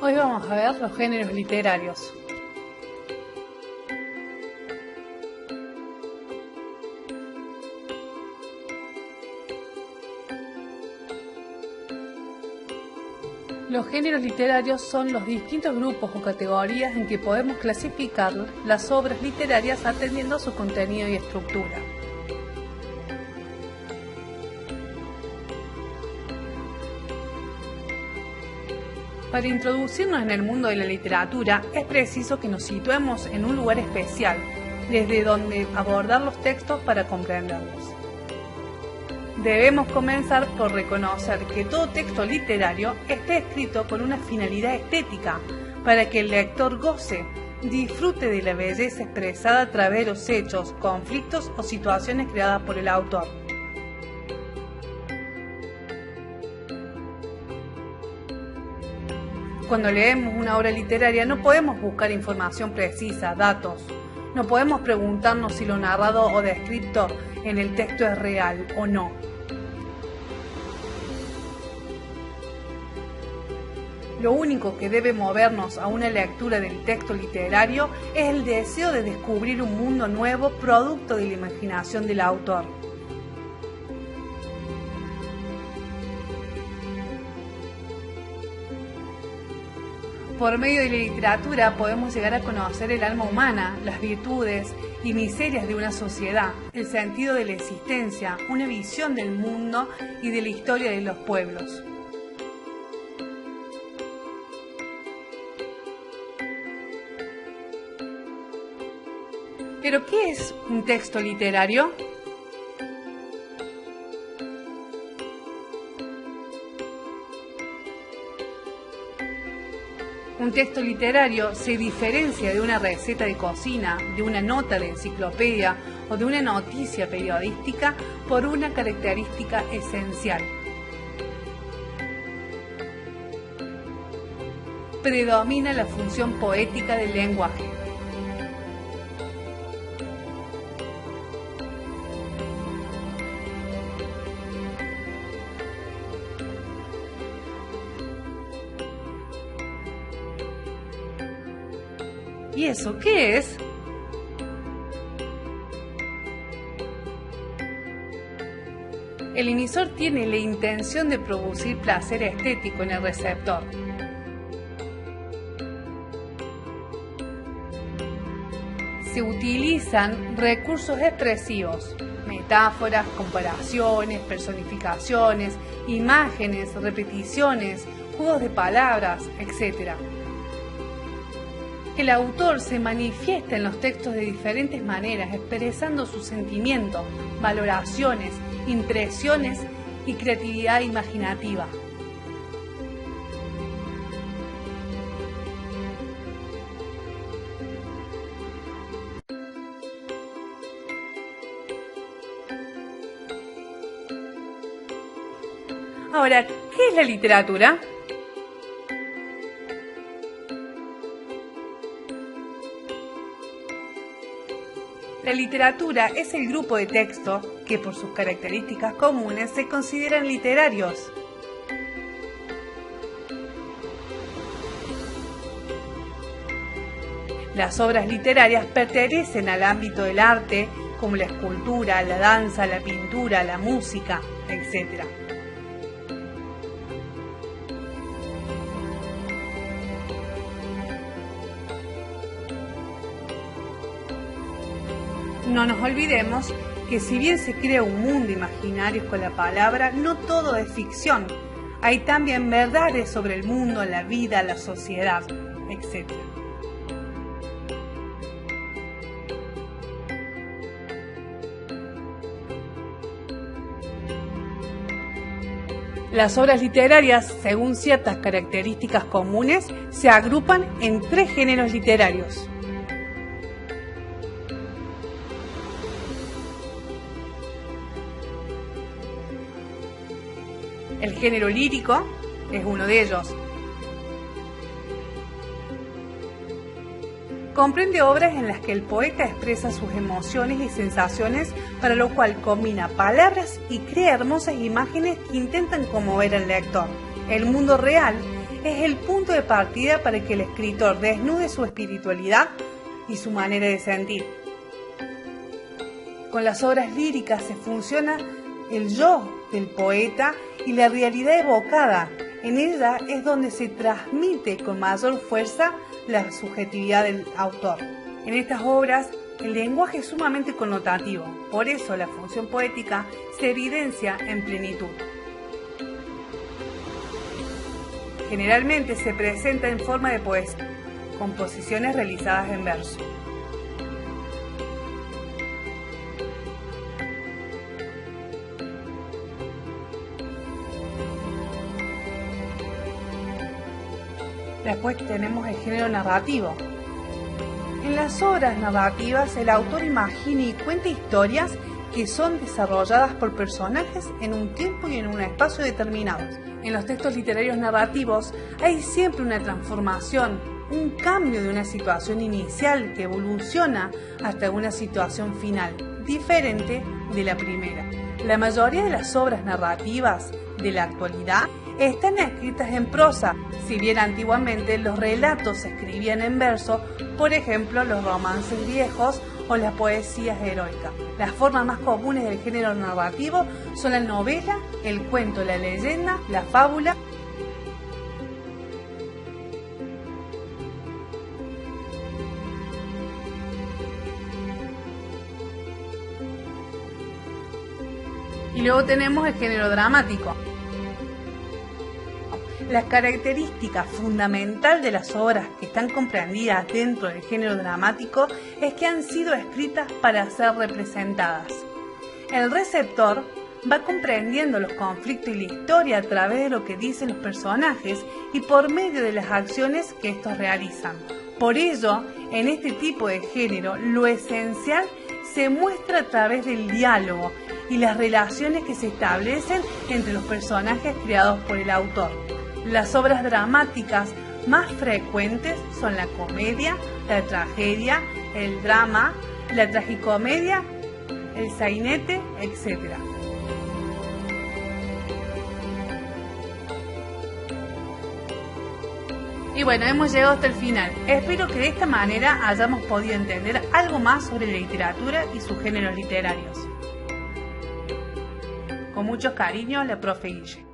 Hoy vamos a ver los géneros literarios. Los géneros literarios son los distintos grupos o categorías en que podemos clasificar las obras literarias atendiendo a su contenido y estructura. Para introducirnos en el mundo de la literatura es preciso que nos situemos en un lugar especial, desde donde abordar los textos para comprenderlos. Debemos comenzar por reconocer que todo texto literario está escrito con una finalidad estética, para que el lector goce, disfrute de la belleza expresada a través de los hechos, conflictos o situaciones creadas por el autor. Cuando leemos una obra literaria no podemos buscar información precisa, datos. No podemos preguntarnos si lo narrado o descrito en el texto es real o no. Lo único que debe movernos a una lectura del texto literario es el deseo de descubrir un mundo nuevo producto de la imaginación del autor. Por medio de la literatura podemos llegar a conocer el alma humana, las virtudes y miserias de una sociedad, el sentido de la existencia, una visión del mundo y de la historia de los pueblos. ¿Pero qué es un texto literario? Un texto literario se diferencia de una receta de cocina, de una nota de enciclopedia o de una noticia periodística por una característica esencial. Predomina la función poética del lenguaje. ¿Y eso qué es? El emisor tiene la intención de producir placer estético en el receptor. Se utilizan recursos expresivos, metáforas, comparaciones, personificaciones, imágenes, repeticiones, juegos de palabras, etc. El autor se manifiesta en los textos de diferentes maneras, expresando sus sentimientos, valoraciones, impresiones y creatividad imaginativa. Ahora, ¿qué es la literatura? La literatura es el grupo de textos que por sus características comunes se consideran literarios. Las obras literarias pertenecen al ámbito del arte, como la escultura, la danza, la pintura, la música, etc. No nos olvidemos que si bien se crea un mundo imaginario con la palabra, no todo es ficción. Hay también verdades sobre el mundo, la vida, la sociedad, etc. Las obras literarias, según ciertas características comunes, se agrupan en 3 géneros literarios. El género lírico es uno de ellos. Comprende obras en las que el poeta expresa sus emociones y sensaciones, para lo cual combina palabras y crea hermosas imágenes que intentan conmover al lector. El mundo real es el punto de partida para que el escritor desnude su espiritualidad y su manera de sentir. Con las obras líricas se fusiona el yo del poeta y la realidad evocada. En ella es donde se transmite con mayor fuerza la subjetividad del autor. En estas obras el lenguaje es sumamente connotativo, por eso la función poética se evidencia en plenitud. Generalmente se presenta en forma de poesía, composiciones realizadas en verso. Después tenemos el género narrativo. En las obras narrativas el autor imagina y cuenta historias que son desarrolladas por personajes en un tiempo y en un espacio determinados. En los textos literarios narrativos hay siempre una transformación, un cambio de una situación inicial que evoluciona hasta una situación final, diferente de la primera. La mayoría de las obras narrativas de la actualidad están escritas en prosa, si bien antiguamente los relatos se escribían en verso, por ejemplo los romances viejos o las poesías heroicas. Las formas más comunes del género narrativo son la novela, el cuento, la leyenda, la fábula. Y luego tenemos el género dramático. La característica fundamental de las obras que están comprendidas dentro del género dramático es que han sido escritas para ser representadas. El receptor va comprendiendo los conflictos y la historia a través de lo que dicen los personajes y por medio de las acciones que estos realizan. Por ello, en este tipo de género, lo esencial se muestra a través del diálogo y las relaciones que se establecen entre los personajes creados por el autor. Las obras dramáticas más frecuentes son la comedia, la tragedia, el drama, la tragicomedia, el sainete, etc. Y bueno, hemos llegado hasta el final. Espero que de esta manera hayamos podido entender algo más sobre la literatura y sus géneros literarios. Con mucho cariño, la profe Guille.